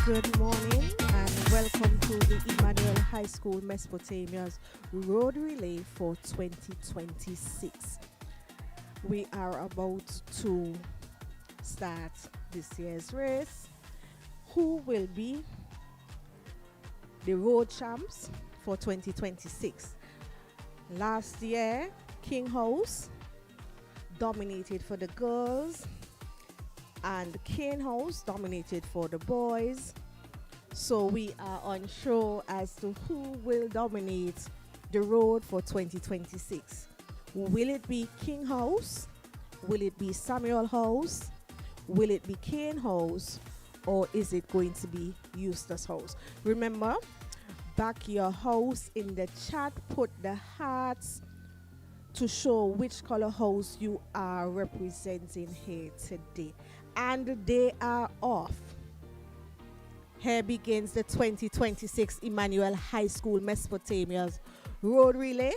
Good morning and welcome to the Emmanuel High School Mesopotamia's Road Relay for 2026. We are about to start this year's race. Who will be the road champs for 2026? Last year, King House dominated for the girls and Cane House dominated for the boys. So we are unsure as to who will dominate the road for 2026. Will it be King House? Will it be Samuel House? Will it be Cane House? Or is it going to be Eustace House? Remember, back your house in the chat, put the hearts to show which color house you are representing here today. And they are off. Here begins the 2026 Emmanuel High School Mesopotamia's Road Relay.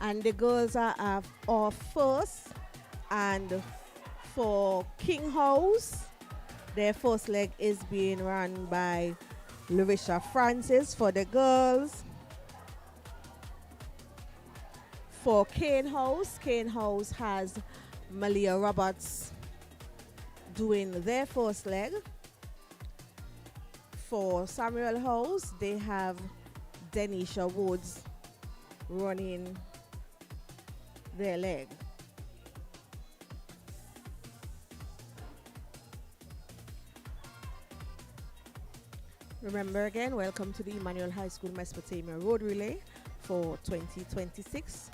And the girls are off first. And for King House, their first leg is being run by Larisha Francis for the girls. For Cane House has Malia Roberts doing their first leg. For Samuel House, they have Denisha Woods running their leg. Remember again, welcome to the Emmanuel High School Mesopotamia Road Relay for 2026.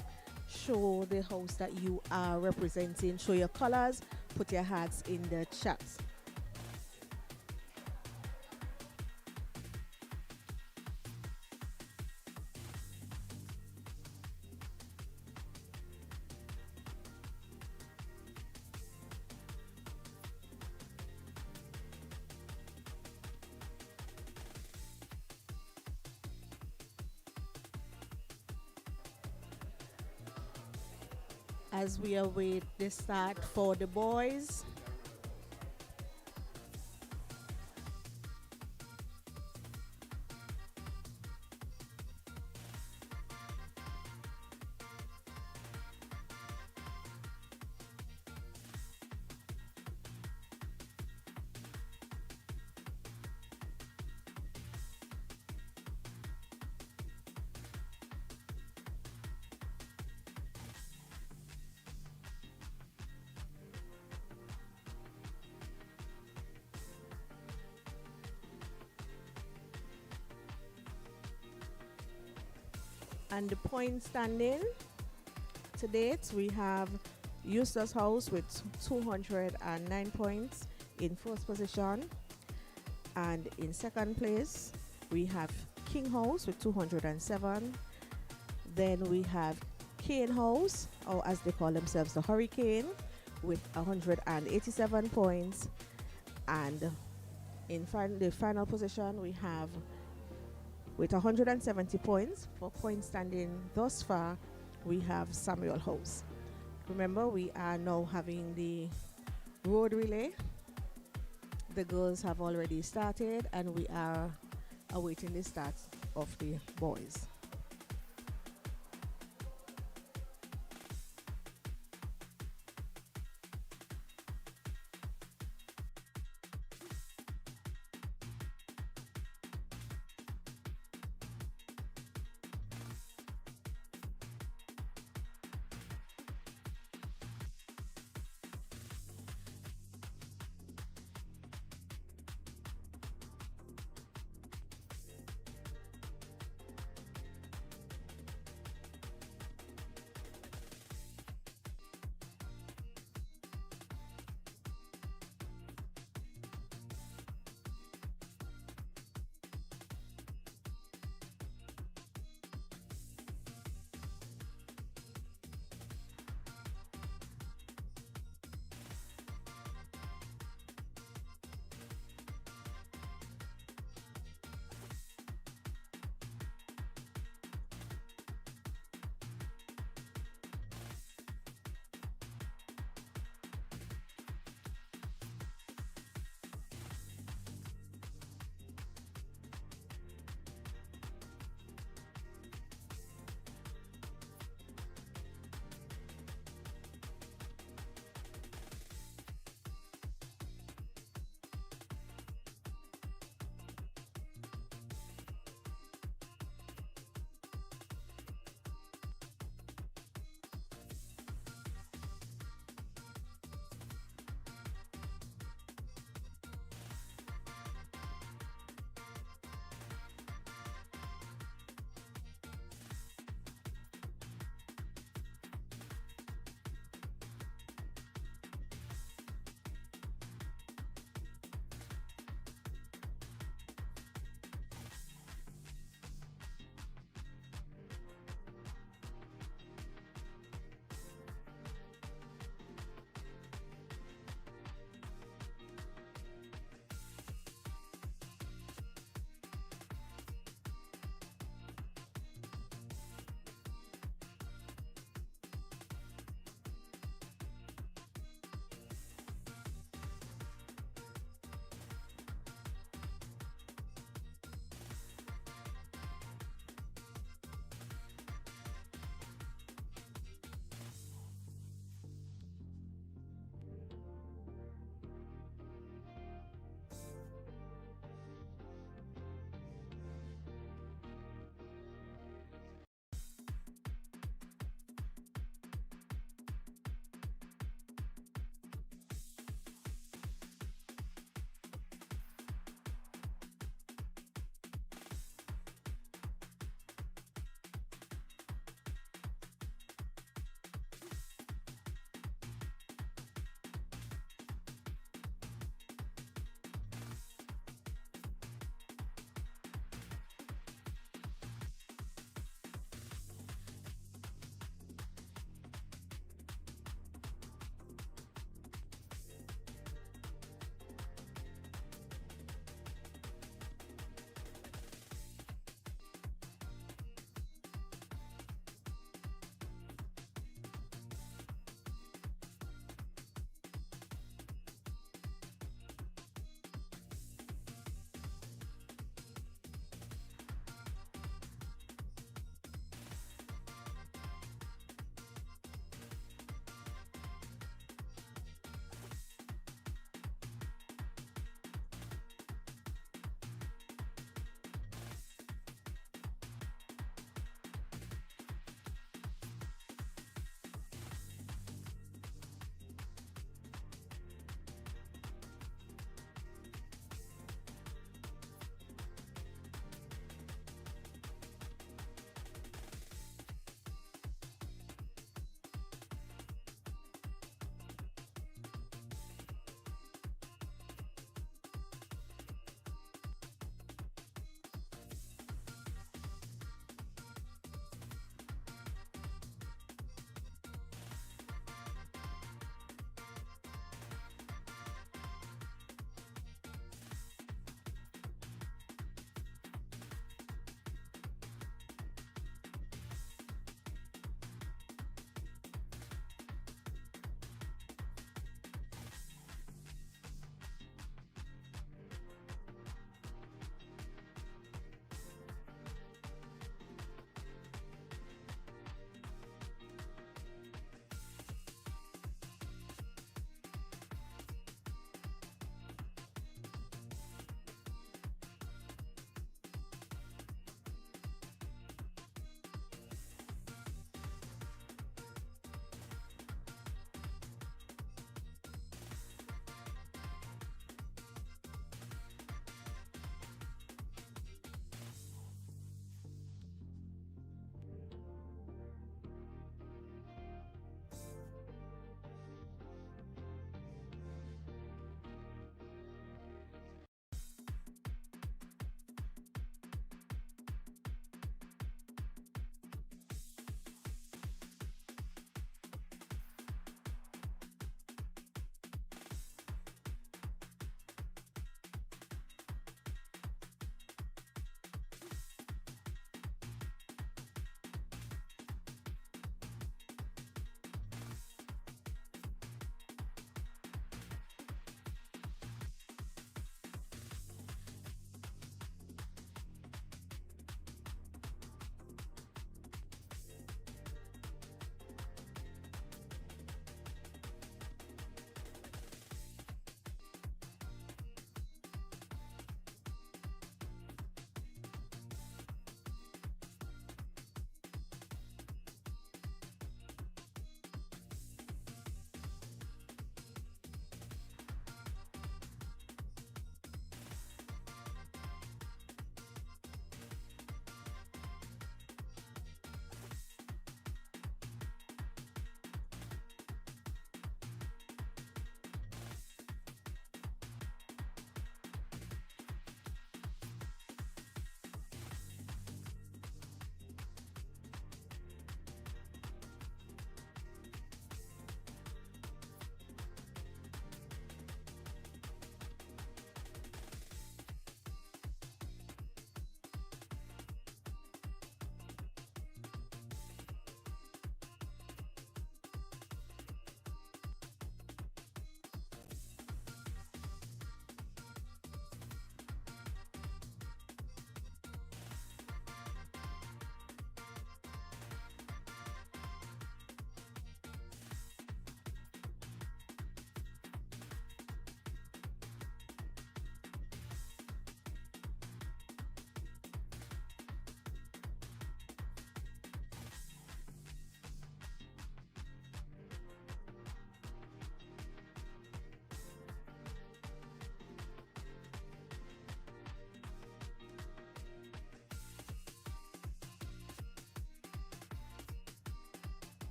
Show the house that you are representing, show your colors, put your hats in the chat. As we await the start for the boys. And the point standing to date, we have Eustace House with 209 points in first position. And in second place, we have King House with 207. Then we have Cane House, or as they call themselves, the Hurricane, with 187 points. And in the final position, we have with 170 points. For point standing thus far, we have Samuel House. Remember, we are now having the road relay. The girls have already started and we are awaiting the start of the boys.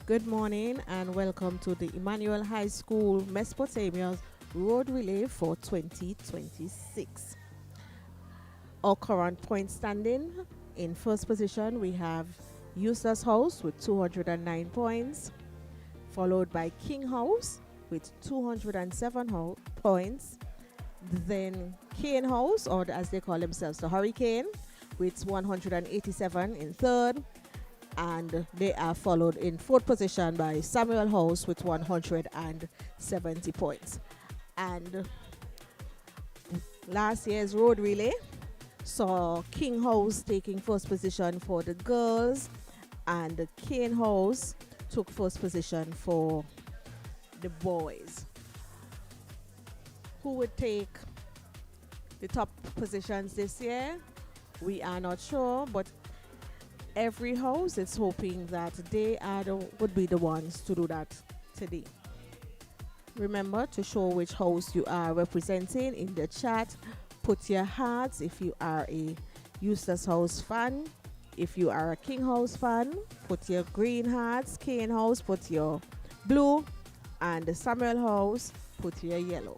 Good morning and welcome to the Emmanuel High School Mesopotamia's Road Relay for 2026. Our current point standing: in first position we have Eustace House with 209 points, followed by King House with 207 points. Then Kane House, or as they call themselves, the Hurricane, with 187 in third. And they are followed in fourth position by Samuel House with 170 points. And last year's road relay saw King House taking first position for the girls, and the Kane House took first position for the boys. Who would take the top positions this year? We are not sure, but every house is hoping that they would be the ones to do that today. Remember to show which house you are representing in the chat. Put your hearts if you are a Eustace House fan. If you are a King House fan, put your green hearts. Kane House, put your blue. And the Samuel House, put your yellow.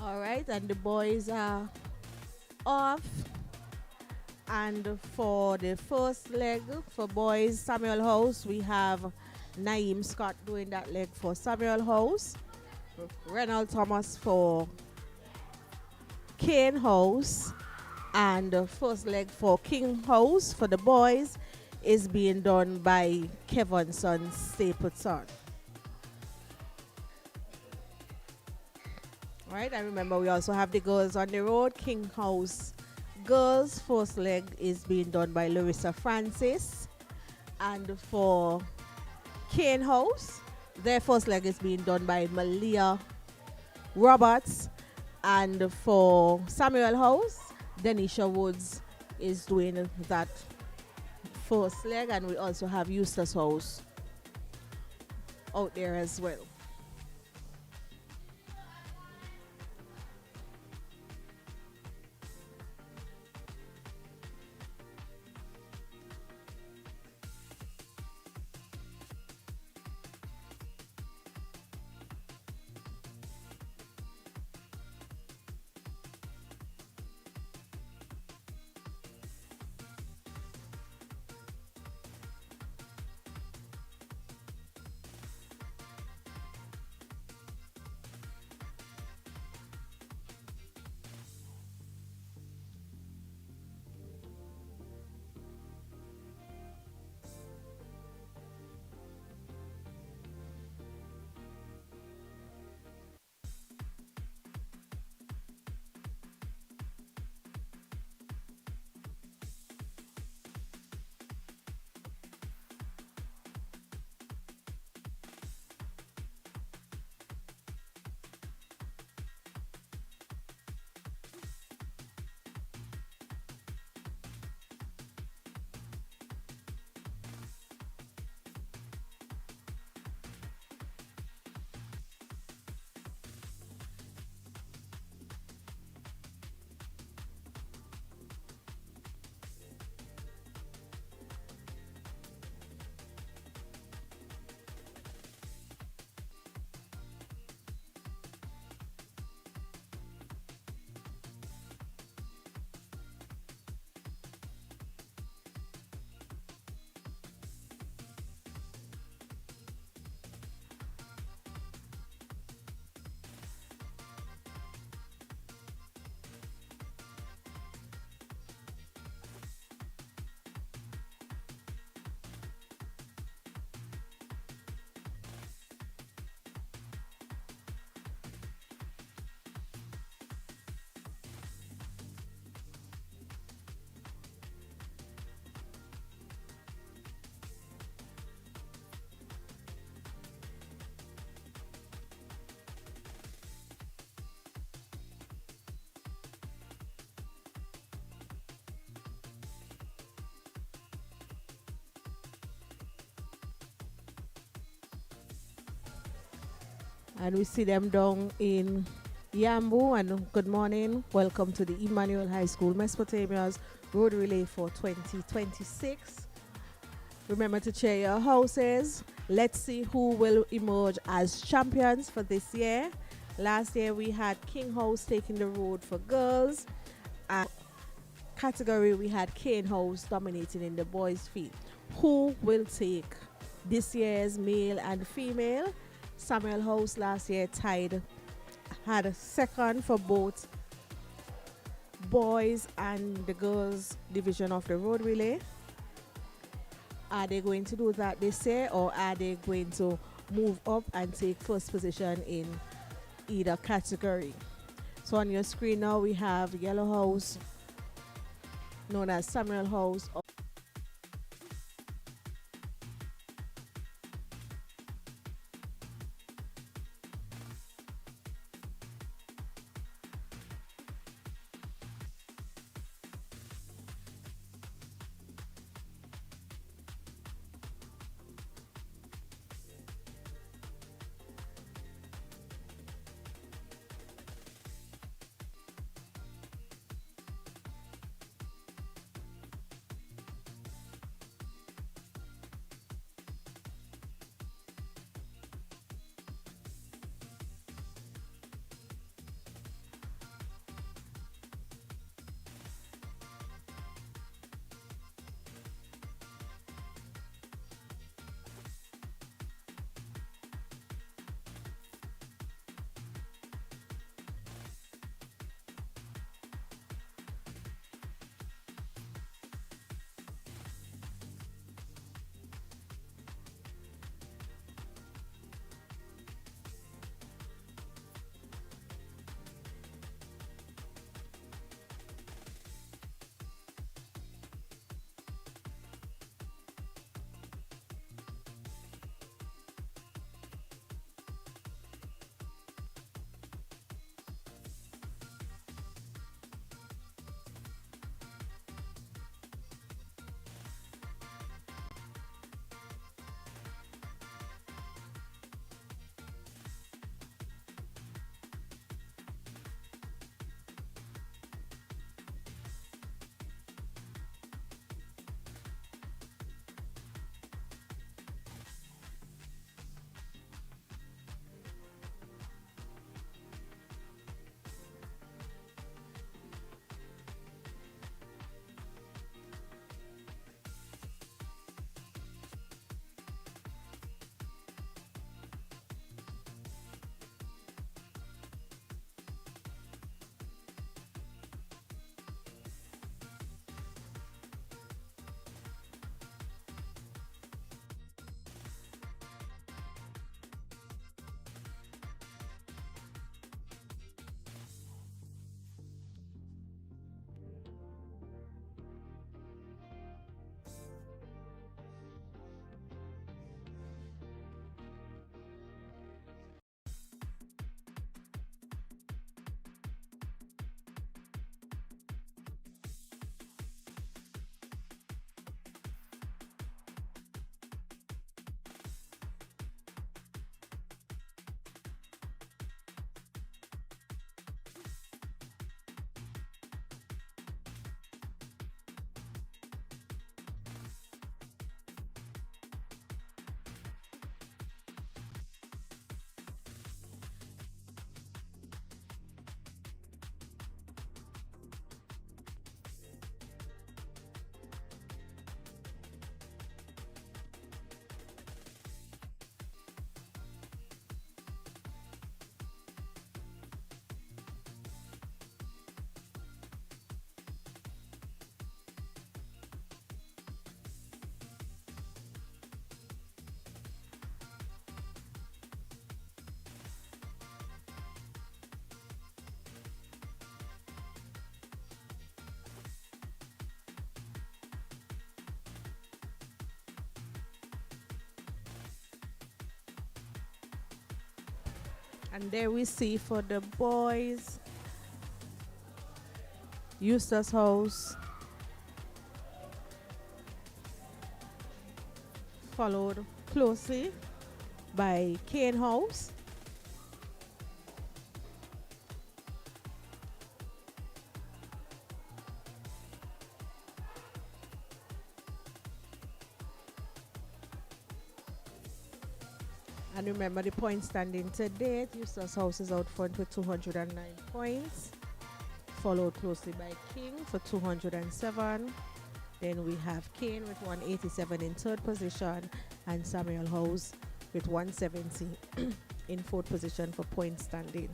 All right, and the boys are off. And for the first leg for boys, Samuel House, we have Naeem Scott doing that leg for Samuel House. Renald Thomas for Kane House. And the first leg for King House for the boys is being done by Kevinson Stapleton. Right, and remember we also have the girls on the road. King House girls first leg is being done by Larissa Francis, and for Kane House their first leg is being done by Malia Roberts, and for Samuel House Denisha Woods is doing that first leg, and we also have Eustace House out there as well. And we see them down in Yambu. And good morning. Welcome to the Emmanuel High School Mesopotamia's Road Relay for 2026. Remember to cheer your houses. Let's see who will emerge as champions for this year. Last year we had King House taking the road for girls. And category we had Kane House dominating in the boys' field. Who will take this year's male and female? Samuel House last year had a second for both boys and the girls division of the road relay. Are they going to do that this year, or are they going to move up and take first position in either category? So on your screen now we have Yellow House, known as Samuel House. And there we see for the boys, Eustace House, followed closely by Kane House. And remember the point standing to date, Eustace House is out front with 209 points, followed closely by King for 207. Then we have Kane with 187 in third position, and Samuel House with 170 in fourth position for point standing.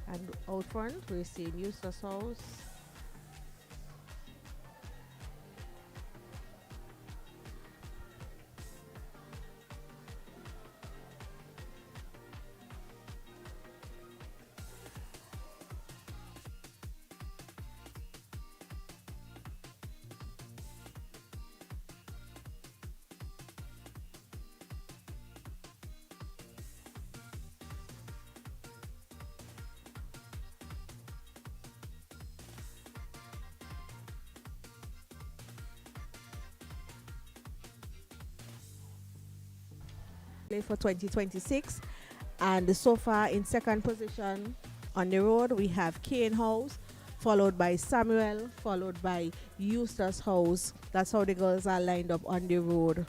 And out front, we see Eustace House, for 2026. And so far in second position on the road, we have Kane House, followed by Samuel, followed by Eustace House. That's how the girls are lined up on the road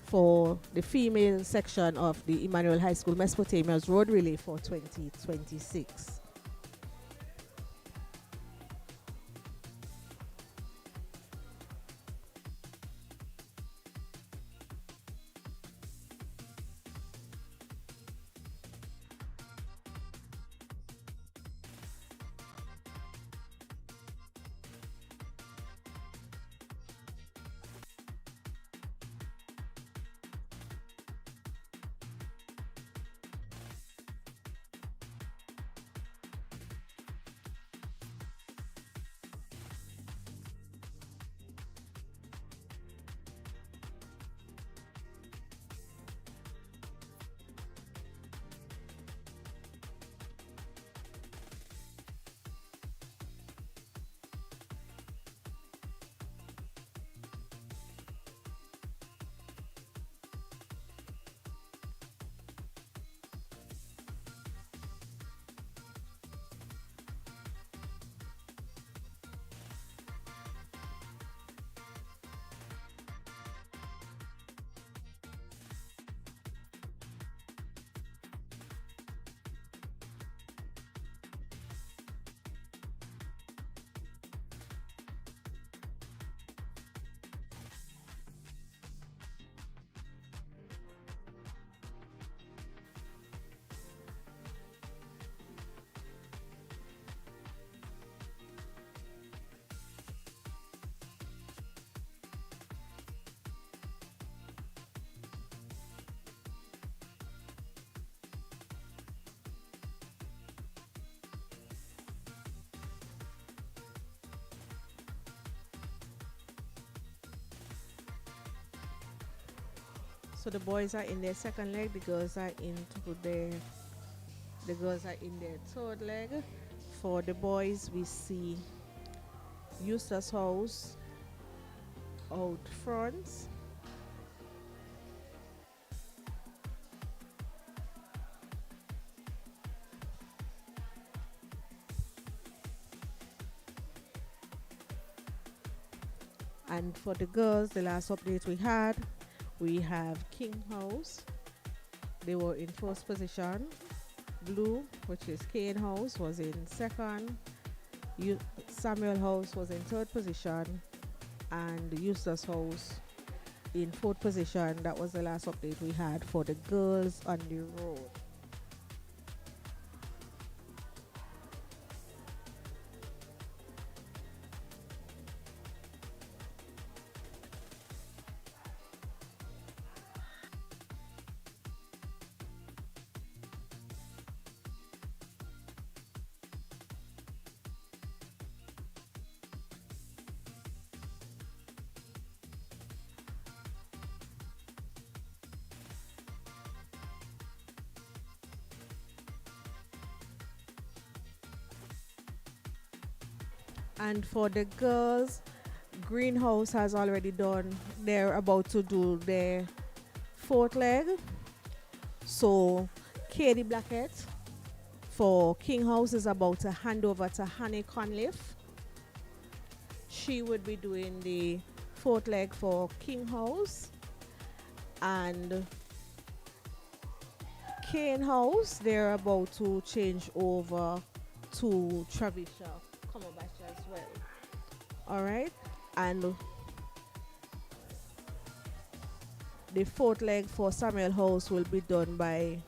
for the female section of the Emmanuel High School Mesopotamia's Road Relay for 2026. So the boys are in their second leg, the girls are in their third leg. For the boys, we see Eustace House out front. And for the girls, the last update we have King House. They were in first position. Blue, which is Kane House, was in second. Samuel House was in third position. And Eustace House in fourth position. That was the last update we had for the girls on the road. And for the girls, Greenhouse has already done, they're about to do their fourth leg. So Katie Blackett for King House is about to hand over to Honey Conliff. She would be doing the fourth leg for King House. And Kane House, they're about to change over to Travisha Comerbash as well. All right. And the fourth leg for Samuel House will be done by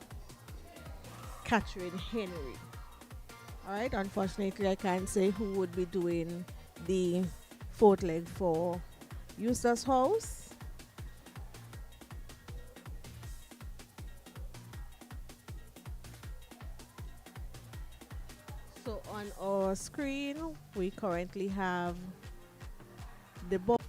Catherine Henry. All right. Unfortunately, I can't say who would be doing the fourth leg for Eustace House. So on our screen, we currently have the ball.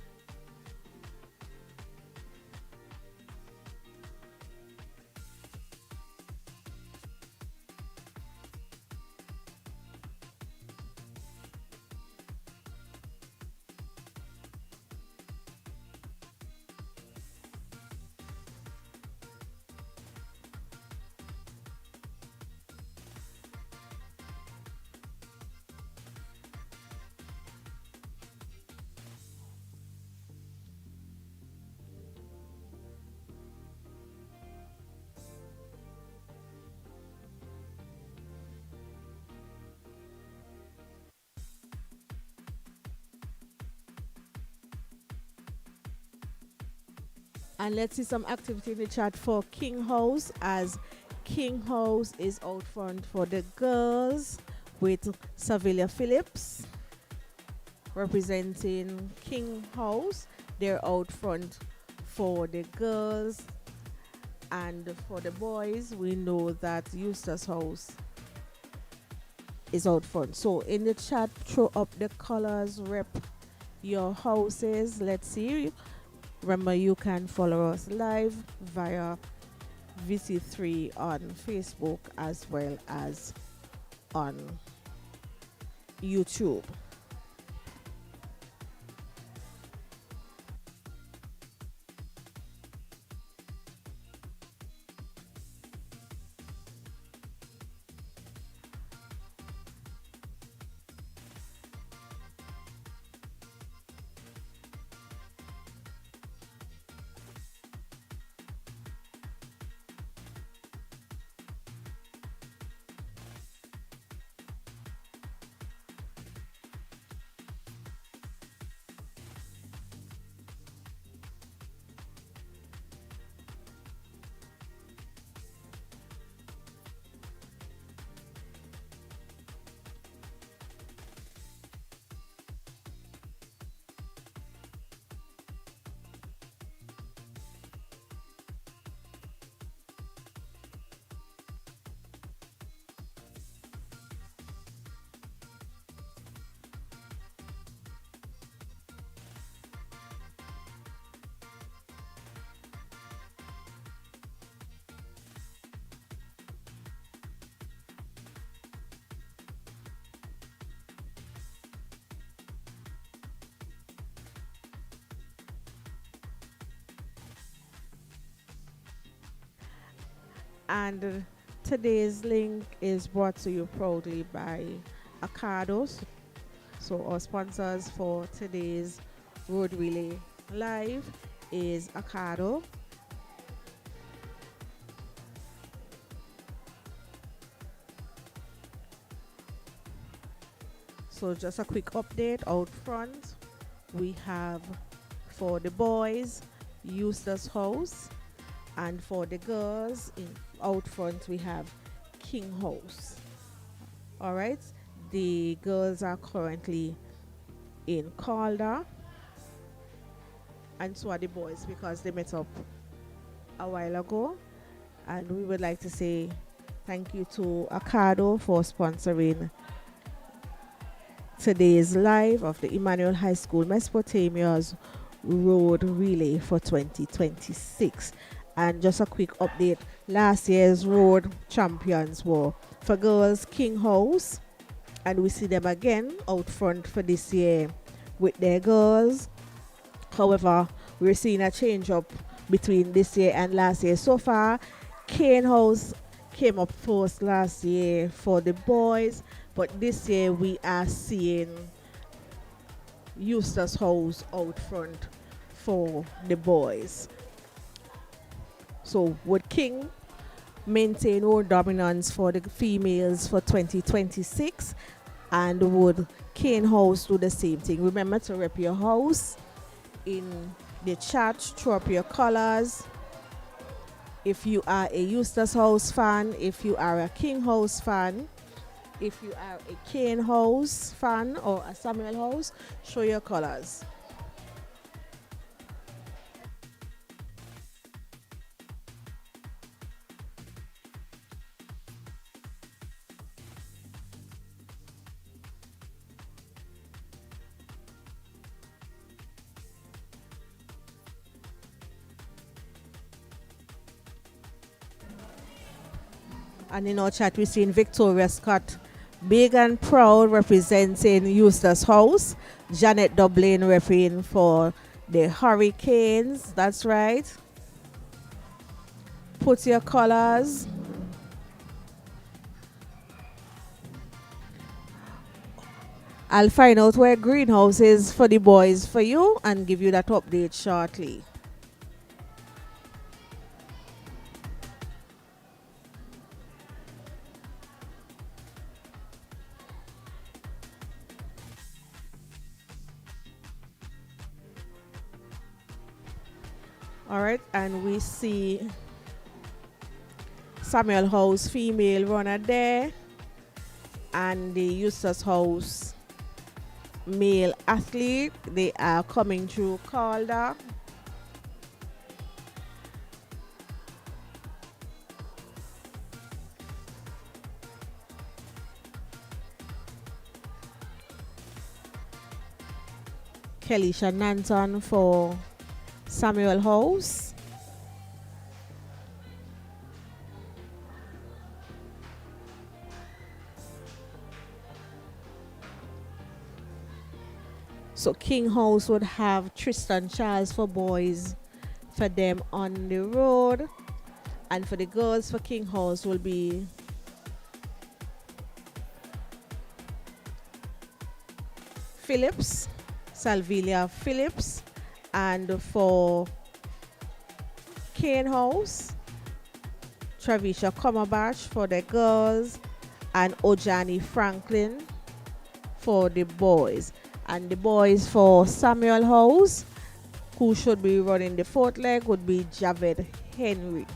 And let's see some activity in the chat for King House, as King House is out front for the girls with Savilia Phillips representing King House. They're out front for the girls, and for the boys, we know that Eustace House is out front. So in the chat, throw up the colors, rep your houses. Let's see. Remember, you can follow us live via VC3 on Facebook as well as on YouTube. And today's link is brought to you proudly by Acados. So our sponsors for today's Road Relay Live is Acado. So just a quick update out front. We have for the boys, Eustace House, and for the girls out front we have King House. All right, the girls are currently in Calder, and so are the boys because they met up a while ago. And we would like to say thank you to Acado for sponsoring today's live of the Emmanuel High School Mesopotamia's Road Relay for 2026. And just a quick update, last year's road champions were for girls King House, And we see them again out front for this year with their girls. However, we're seeing a change up between this year and last year. So far, Cane House came up first last year for the boys, but this year we are seeing Eustace House out front for the boys. So would King maintain world dominance for the females for 2026, and would Cane House do the same thing? Remember to rep your house in the chat, throw up your colors. If you are a Eustace House fan, if you are a King House fan, if you are a Cane House fan or a Samuel House, show your colors. And in our chat, we're seeing Victoria Scott, big and proud, representing Eustace House. Janet Dublin repping for the Hurricanes. That's right. Put your colors. I'll find out where Greenhouse is for the boys for you and give you that update shortly. All right, and we see Samuel House female runner there, and the Eustace House male athlete. They are coming through Calder. Kelly Shananton for Samuel House. So King House would have Tristan Charles for boys for them on the road. And for the girls for King House will be Phillips, Salvilia Phillips. And for Cane House, Travisha Comerbatch for the girls, and Ojani Franklin for the boys. And the boys for Samuel House, who should be running the fourth leg, would be Javed Henry.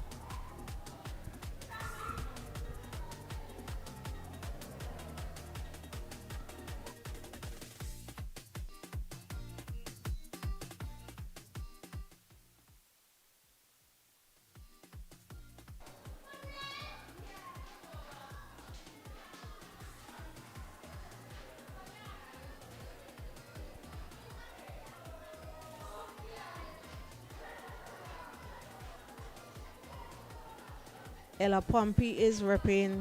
Ella Pompey is repping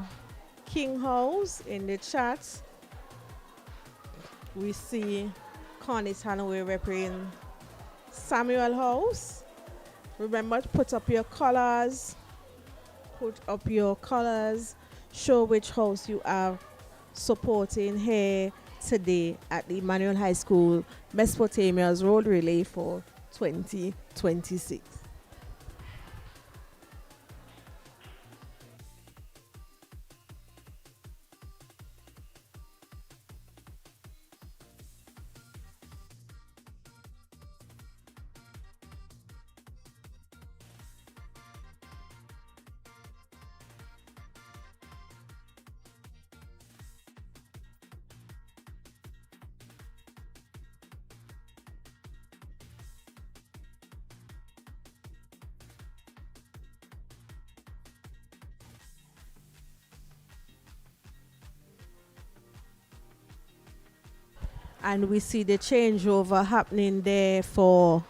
King House in the chat. We see Connie Tanaway repping Samuel House. Remember to put up your colors. Put up your colors. Show which house you are supporting here today at the Emmanuel High School Mesopotamia's Road Relay for 2026. And we see the changeover happening there for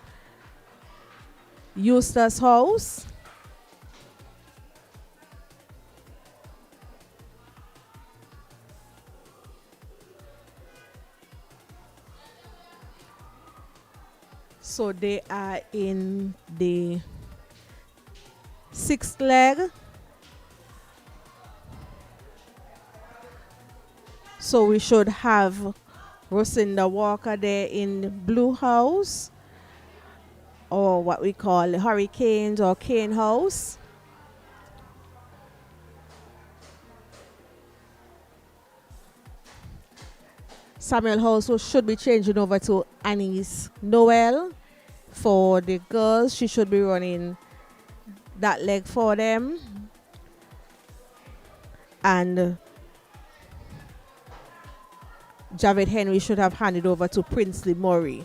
Eustace House. So they are in the sixth leg. So we should have Rosinda Walker there in the blue house, or what we call hurricanes or cane house. Samuel House should be changing over to Annie's Noel. For the girls, she should be running that leg for them. And Javed Henry should have handed over to Princely Murray.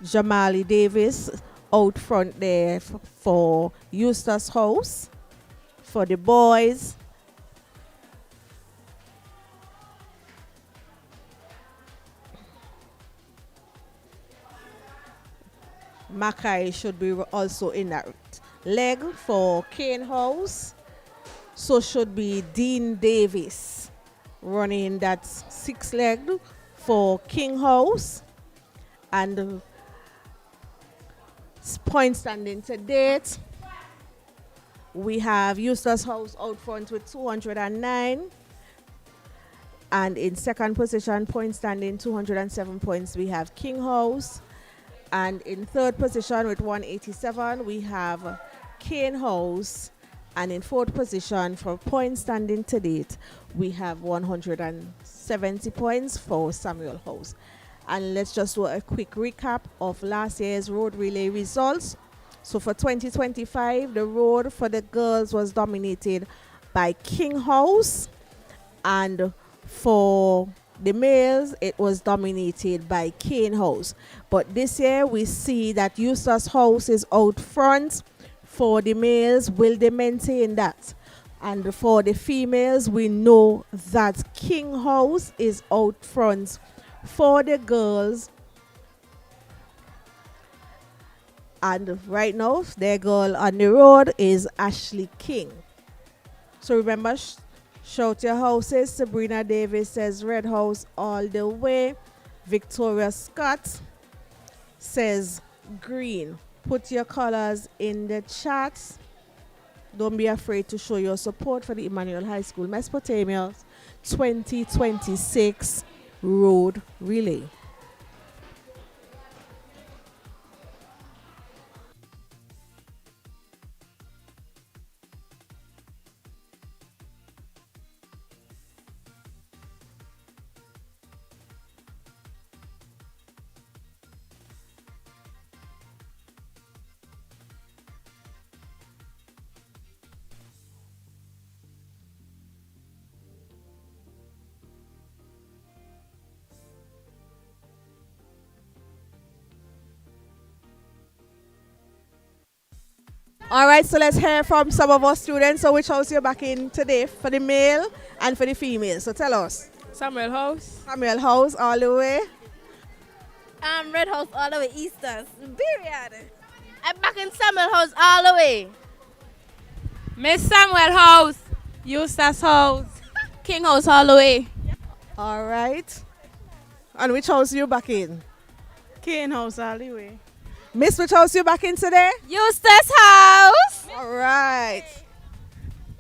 Jamali Davis out front there for Eustace House. For the boys, Mackay should be also in that leg for Kane House. So should be Dean Davis running that sixth leg for King House. And point standing to date, we have Eustace House out front with 209. And in second position, point standing 207 points, we have King House. And in third position with 187, we have Kane House. And in fourth position for point standing to date, we have 170 points for Samuel House. And let's just do a quick recap of last year's road relay results. So for 2025, the road for the girls was dominated by King House. And for the males, it was dominated by Kane House. But this year, we see that Eustace House is out front. For the males, will they maintain that? And for the females, we know that King House is out front. For the girls, and right now, their girl on the road is Ashley King. So remember, shout your houses. Sabrina Davis says Red House all the way. Victoria Scott says green. Put your colors in the chat. Don't be afraid to show your support for the Emmanuel High School Mesopotamia 2026 Road Relay. All right, so let's hear from some of our students. So which house you're back in today for the male and for the female? So tell us. Samuel House. Samuel House all the way. Red House all the way, Easters. Period. I'm back in Samuel House all the way. Miss Samuel House. Eustace House. King House all the way. All right. And which house you back in? King House all the way. Miss, which house you back in today? Eustace House. All right.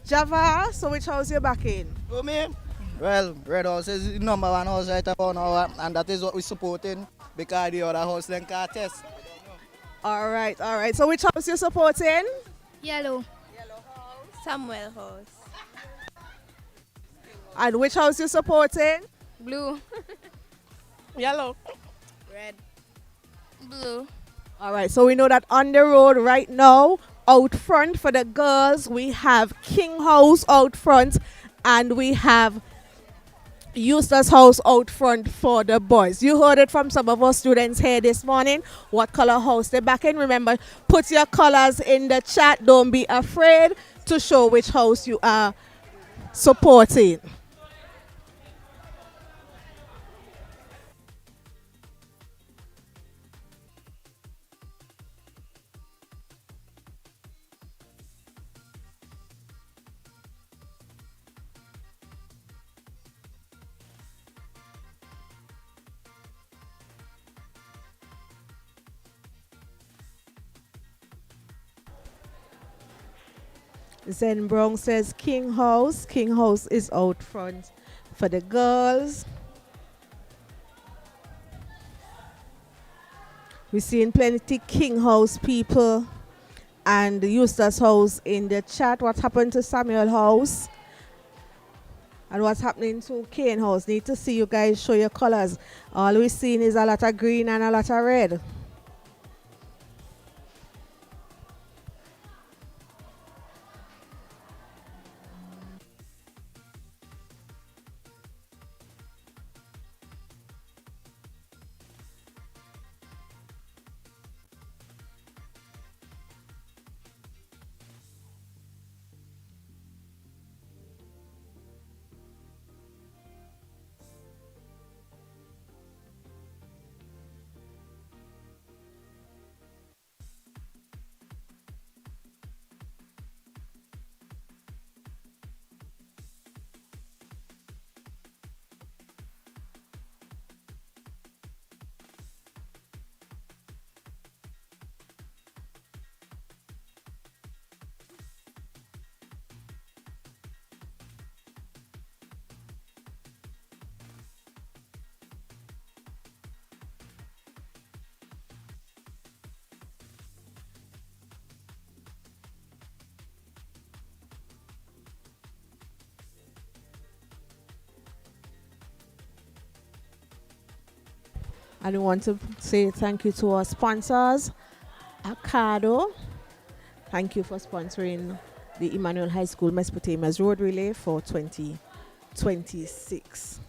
Java, so which house you back in? Oh, me? Well, Red House is the number one house right about now, and that is what we're supporting because the other house then can't test. All right, all right. So which house you supporting? Yellow. Yellow House. Samuel House. And which house you supporting? Blue. Yellow. Red. Blue. All right, so we know that on the road right now, out front for the girls, we have King House out front, and we have Eustace House out front for the boys. You heard it from some of our students here this morning. What color house they're back in. Remember, put your colors in the chat. Don't be afraid to show which house you are supporting. Zen Brown says King House. King House is out front for the girls. We're seeing plenty King House people and Eustace House in the chat. What happened to Samuel House? And what's happening to Kane House? Need to see you guys show your colors. All we're seeing is a lot of green and a lot of red. And we want to say thank you to our sponsors, Acado. Thank you for sponsoring the Emmanuel High School Mesopotamia's Road Relay for 2026.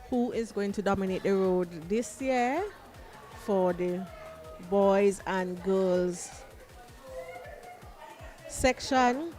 Who is going to dominate the road this year for the boys and girls section?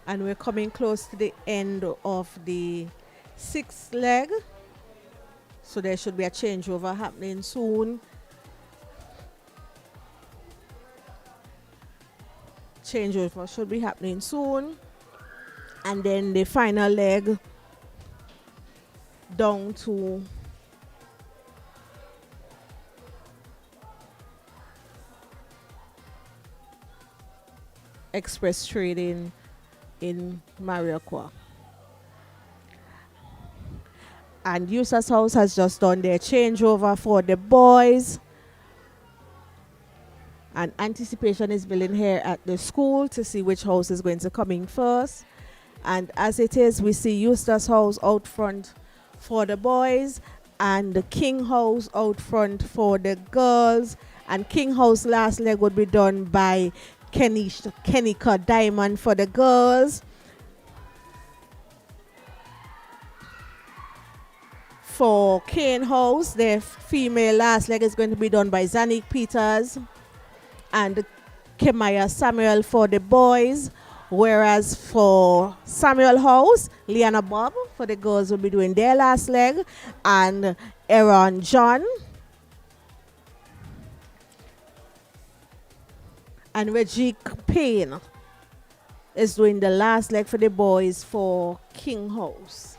And we're coming close to the end of the sixth leg. So there should be a changeover happening soon. Changeover should be happening soon. And then the final leg down to express trading in Mariaqua. And Eustace House has just done their changeover for the boys. And anticipation is building here at the school to see which house is going to come in first. And as it is, we see Eustace House out front for the boys and the King House out front for the girls. And King House last leg would be done by Kenika Diamond for the girls. For Kane House, the female last leg is going to be done by Zanik Peters and Kemaya Samuel for the boys. Whereas for Samuel House, Liana Bob for the girls will be doing their last leg. And Aaron John and Reggie Payne is doing the last leg for the boys for King House.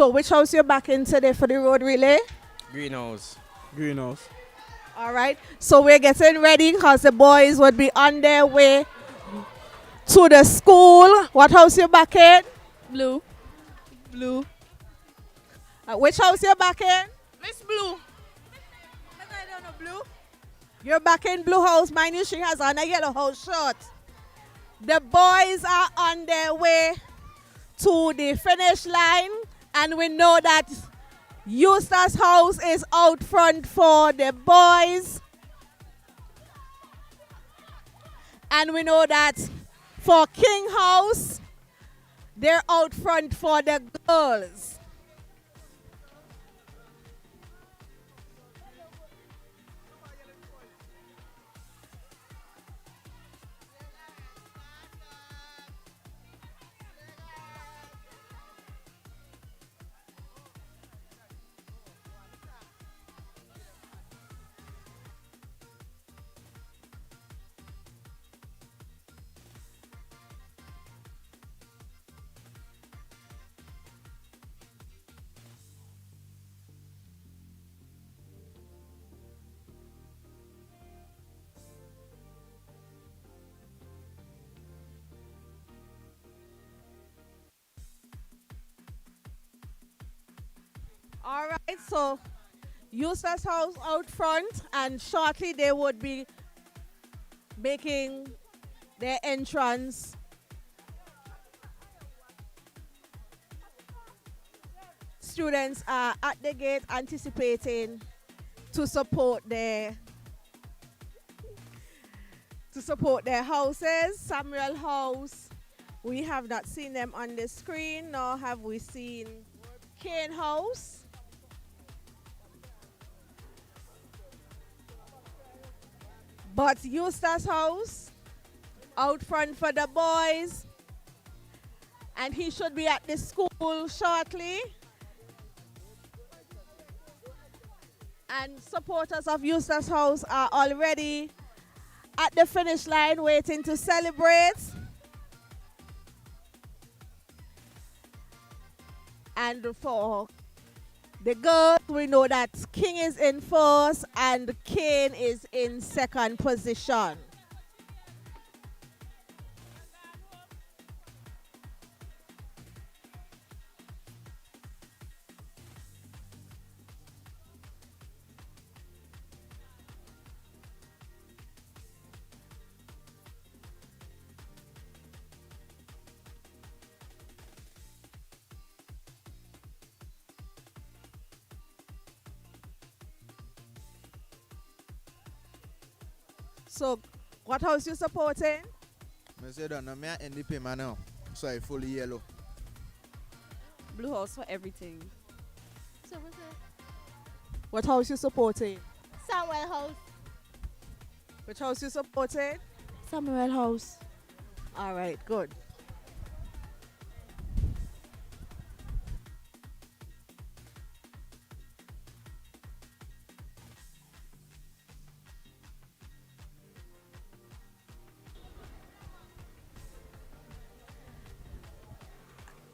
So which house you're back in today for the road relay? Greenhouse. Greenhouse. All right. So we're getting ready because the boys would be on their way to the school. What house you back in? Blue. Blue. Which house you back in? Miss Blue. I don't know, blue. You're back in blue house. Mind you, she has on a yellow house shirt. The boys are on their way to the finish line, and we know that Eustace house is out front for the boys. And we know that for King house, they're out front for the girls. All right, so Eustace house out front, and shortly they would be making their entrance. Students are at the gate anticipating to support their houses. Samuel House, we have not seen them on the screen, nor have we seen Kane House. But Eustace house out front for the boys, and he should be at the school shortly. And supporters of Eustace house are already at the finish line waiting to celebrate. And for the girls, we know that King is in first and Kane is in second position. So, what house you supporting? I said, no, I'm NDP man now. So I fully yellow. Blue house for everything. So what's it? What house you supporting? Samuel House. Which house you supporting? Samuel House. All right, good.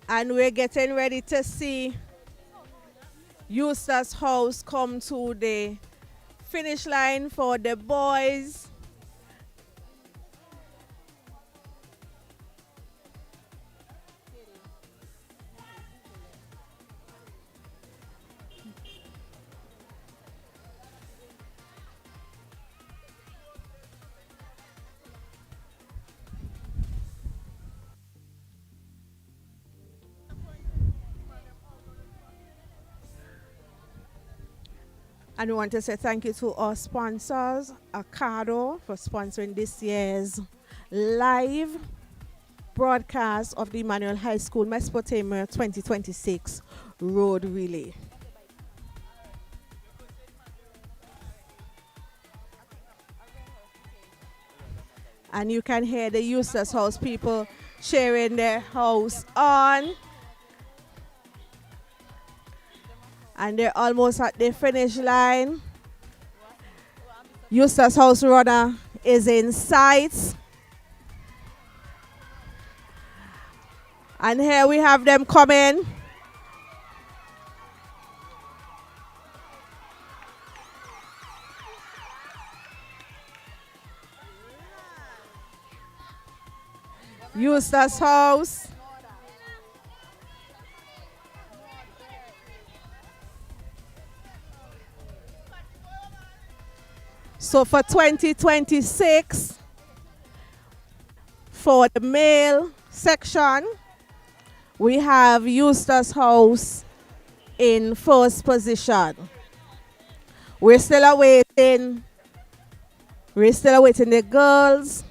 And we're getting ready to see Eustace house come to the finish line for the boys. And we want to say thank you to our sponsors, Acado, for sponsoring this year's live broadcast of the Emmanuel High School Mesopotamia 2026 Road Relay. And you can hear the Eustace House people cheering their house on. And they're almost at the finish line. Eustace House runner is in sight. And here we have them coming. Eustace House. So for 2026, for the male section, we have Eustace House in first position. We're still awaiting. We're still awaiting the girls.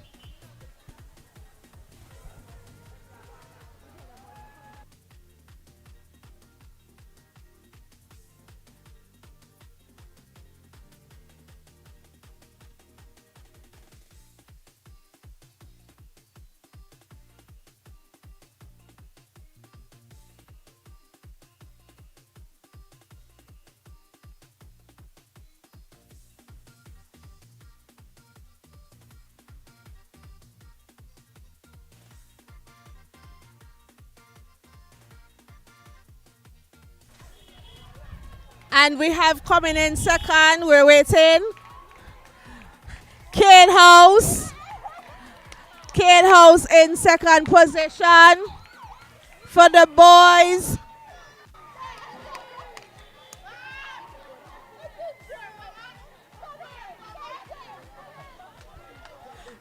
And we have coming in second. We're waiting. Kid House. Kid House in second position for the boys.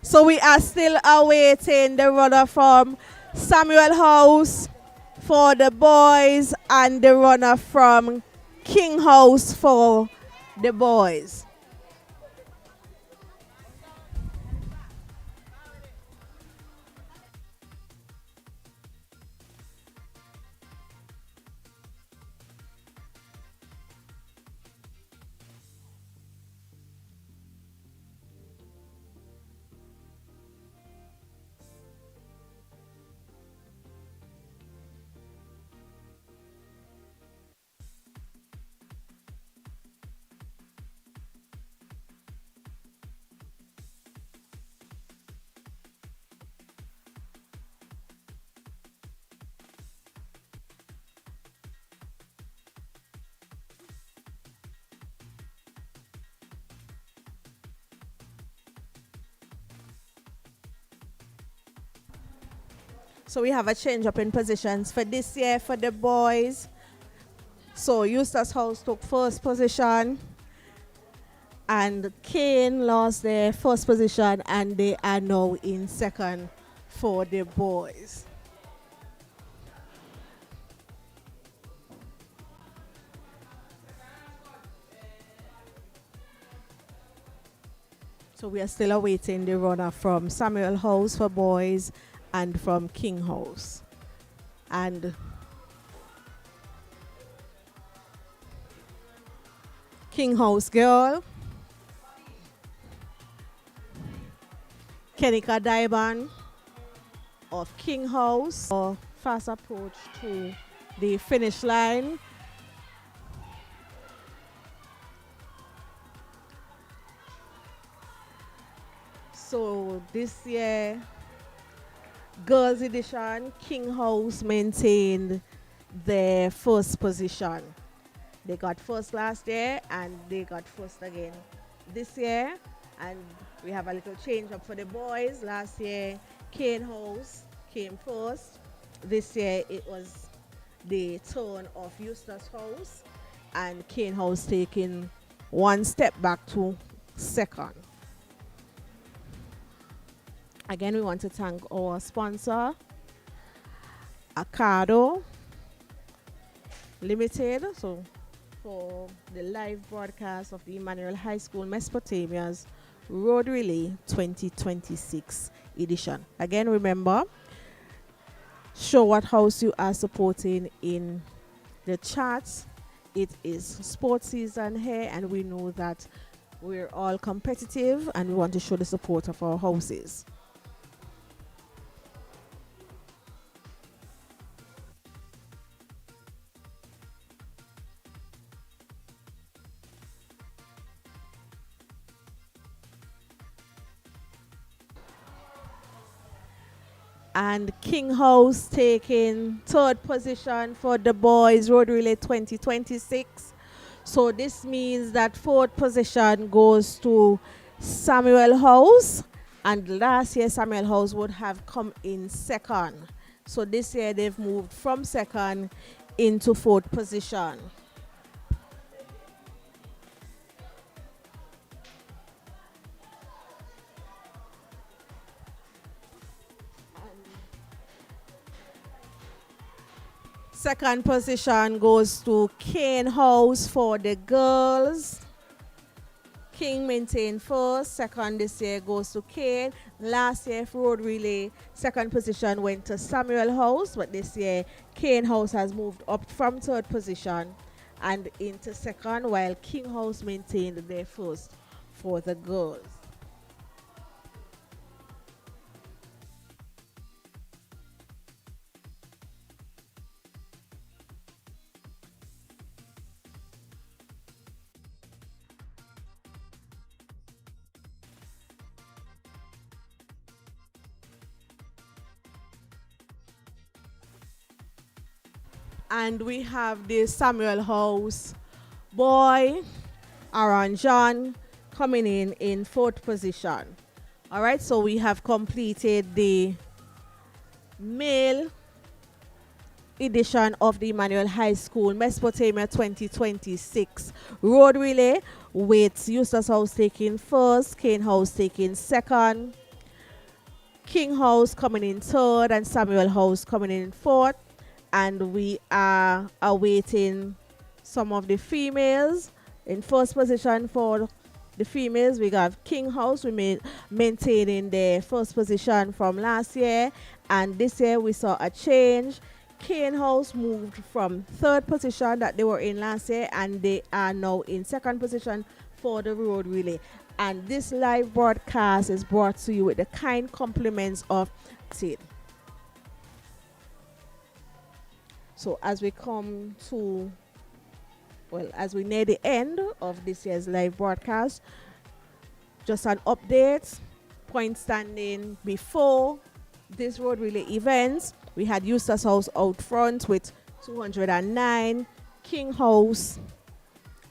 So we are still awaiting the runner from Samuel House for the boys and the runner from King House for the boys. So we have a change up in positions for this year for the boys. So Eustace House took first position and Kane lost their first position and they are now in second for the boys. So we are still awaiting the runner from Samuel House for boys and from King House. And King House girl, Kenika Daiban of King House, for fast approach to the finish line. So this year, girls edition, King House maintained their first position. They got first last year and they got first again this year. And we have a little change up for the boys. Last year, Kane House came first. This year, it was the turn of Eustace House and Kane House taking one step back to second. Again, we want to thank our sponsor, Acado Limited, so for the live broadcast of the Emmanuel High School Mesopotamia's Road Relay 2026 edition. Again, remember, show what house you are supporting in the chats. It is sports season here, and we know that we're all competitive and we want to show the support of our houses. And King House taking third position for the boys Road Relay 2026. So this means that fourth position goes to Samuel House And last year, Samuel House would have come in second. So this year, they've moved from second into fourth position. Second position goes to Kane House for the girls. King maintained first. Second this year goes to Kane. Last year, Road Relay, second position went to Samuel House. But this year, Kane House has moved up from third position and into second, while King House maintained their first for the girls. And we have the Samuel House boy, Aaron John, coming in fourth position. All right, so we have completed the male edition of the Emmanuel High School Mesopotamia 2026 Road Relay, with Eustace House taking first, Kane House taking second, King House coming in third, and Samuel House coming in fourth. And we are awaiting some of the females. In first position for the females, we have King House maintaining their first position from last year. And this year we saw a change. Kane House moved from third position that they were in last year, and they are now in second position for the road relay. And this live broadcast is brought to you with the kind compliments of Sid. So as we come to, well, as we near the end of this year's live broadcast, just an update, point standing before this road relay events. We had Eustace House out front with 209, King House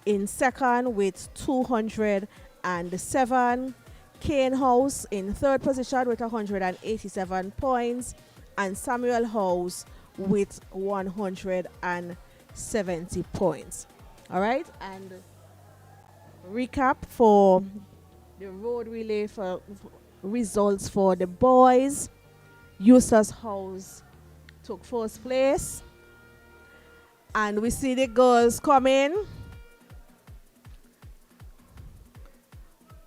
in second with 207, Kane House in third position with 187 points, and Samuel House with 170 points. All right, and recap for the road relay for results for the boys. Eustace House took first place, and we see the girls coming.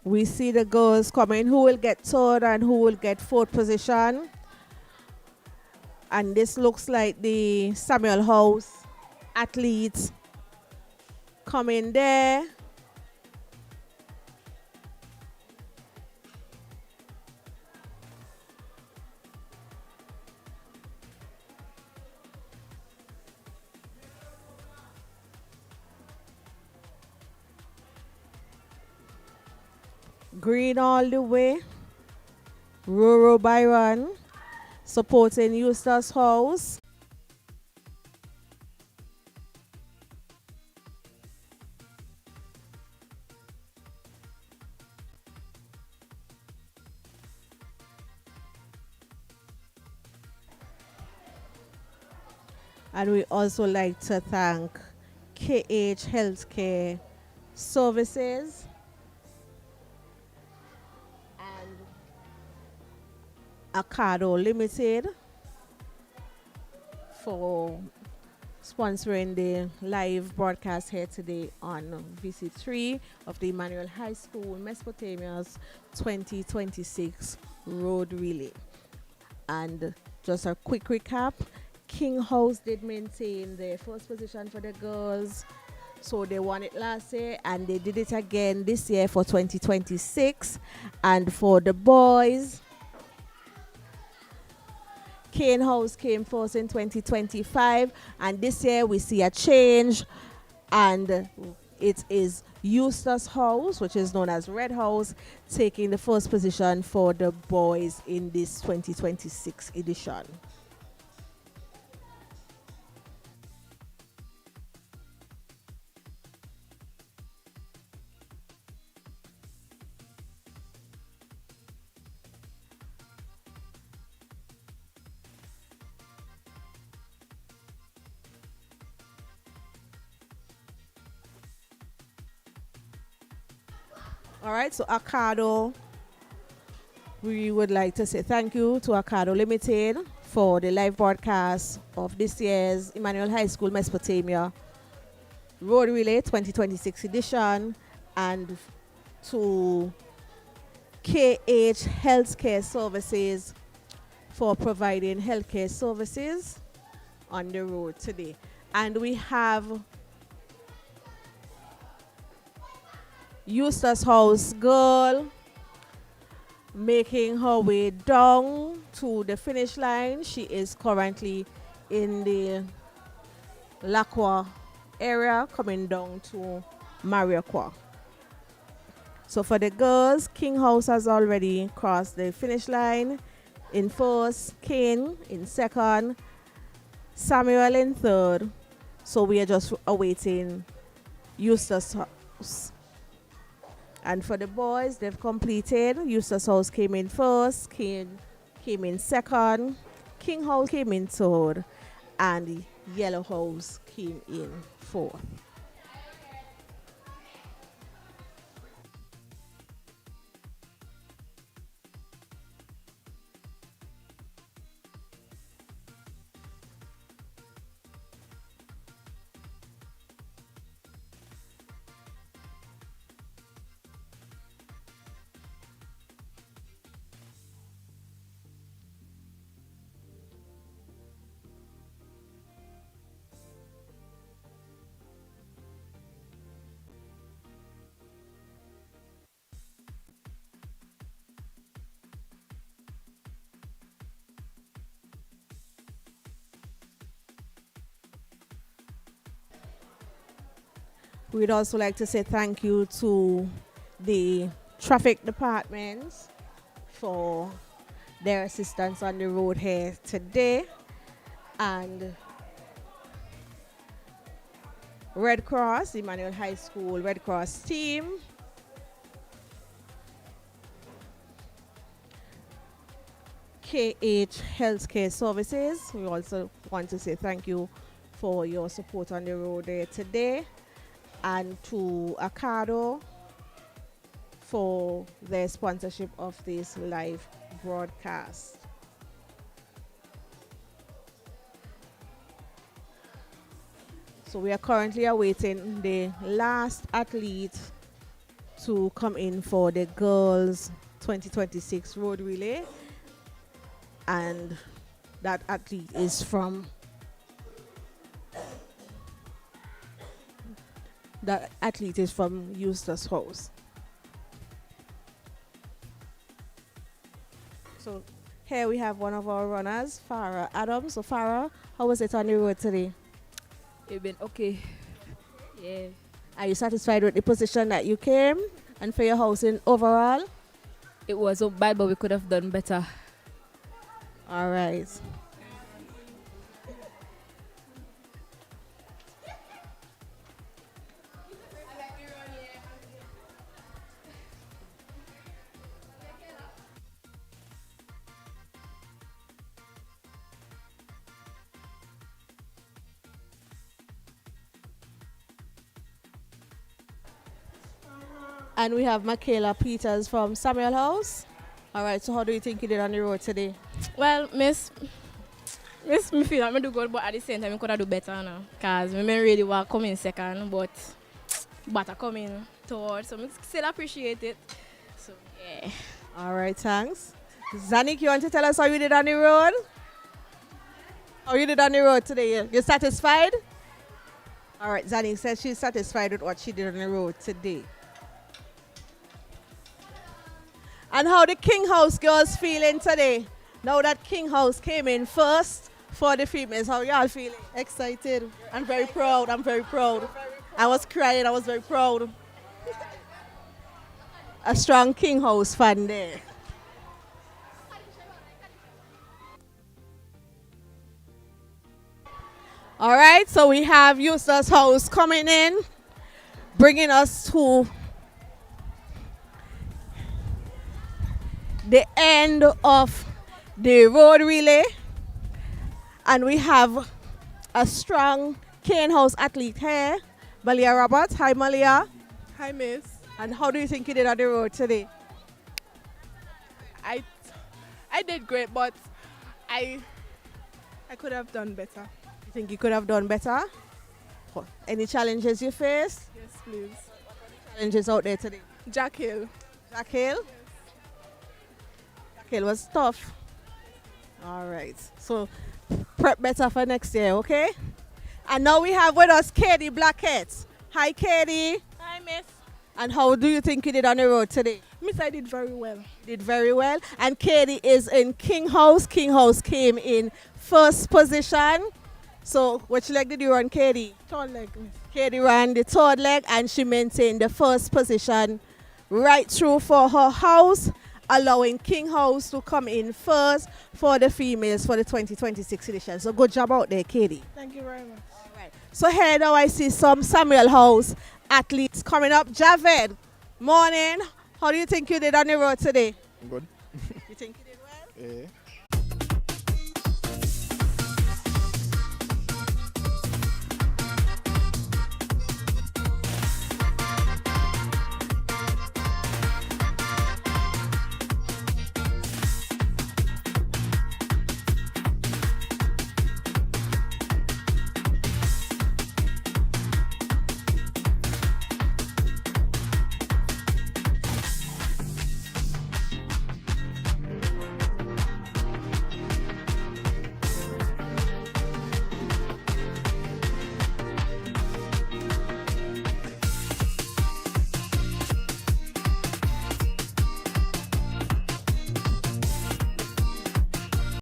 We see the girls coming. Who will get third and who will get fourth position? And this looks like the Samuel House athletes coming there. Green all the way. Roro Byron supporting Eustace House. And we also like to thank KH Healthcare Services and Acado Limited for sponsoring the live broadcast here today on VC3 of the Emmanuel High School Mesopotamia's 2026 Road Relay. And just a quick recap, King House did maintain the first position for the girls. So they won it last year and they did it again this year for 2026. And for the boys, Kane House came first in 2025, and this year we see a change, and it is Eustace House, which is known as Red House, taking the first position for the boys in this 2026 edition. All right, so Acado, we would like to say thank you to Acado Limited for the live broadcast of this year's Emmanuel High School Mesopotamia Road Relay 2026 edition, and to KH Healthcare Services for providing healthcare services on the road today. And we have Eustace House girl making her way down to the finish line. She is currently in the Lacroix area coming down to Mariaqua. So for the girls, King House has already crossed the finish line. In first, Kane in second, Samuel in third. So we are just awaiting Eustace House. And for the boys, they've completed. Eustace House came in first, Kane came in second, King House came in third, and Yellow House came in fourth. We'd also like to say thank you to the traffic departments for their assistance on the road here today, and Red Cross, Emmanuel High School Red Cross team, KH Healthcare Services. We also want to say thank you for your support on the road there today, and to Acado for their sponsorship of this live broadcast. So we are currently awaiting the last athlete to come in for the girls 2026 road relay, and that athlete is from Eustace House. So here we have one of our runners, Farah Adams. So Farah, how was it on the road today? It's been okay. Yeah. Are you satisfied with the position that you came and for your housing overall? It wasn't bad, but we could have done better. All right. And we have Michaela Peters from Samuel House. All right, so how do you think you did on the road today? Well, miss, me feel like I do good, but at the same time, I could have do better now. Because I really want to come in second, but I come in third, so I still appreciate it. So, yeah. All right, thanks. Zanik, you want to tell us how you did on the road? How you did on the road today? You satisfied? All right, Zanik says she's satisfied with what she did on the road today. And how the King House girls feeling today? Now that King House came in first for the females, how y'all feeling? Excited. I'm very proud. I was crying. I was very proud. A strong King House fan there. All right, so we have Eustace House coming in, bringing us to the end of the road relay, and we have a strong Cane House athlete here, Malia Roberts. Hi, Malia. Hi, miss. And how do you think you did on the road today? I did great, but I could have done better. You think you could have done better? Any challenges you faced? Yes, please. Challenges out there today? Jack Hill. Jack Hill? Jack Hill was tough. All right. So prep better for next year, okay? And now we have with us Katie Blackett. Hi, Katie. Hi, miss. And how do you think you did on the road today? Miss, I did very well. Did very well. And Katie is in King House. King House came in first position. So which leg did you run, Katie? Third leg, miss. Katie ran the third leg and she maintained the first position right through for her house, allowing King House to come in first for the females for the 2026 edition. So good job out there, Katie. Thank you very much. Right. So here now I see some Samuel House athletes coming up. Javed, morning. How do you think you did on the road today? Good. You think you did well? Yeah.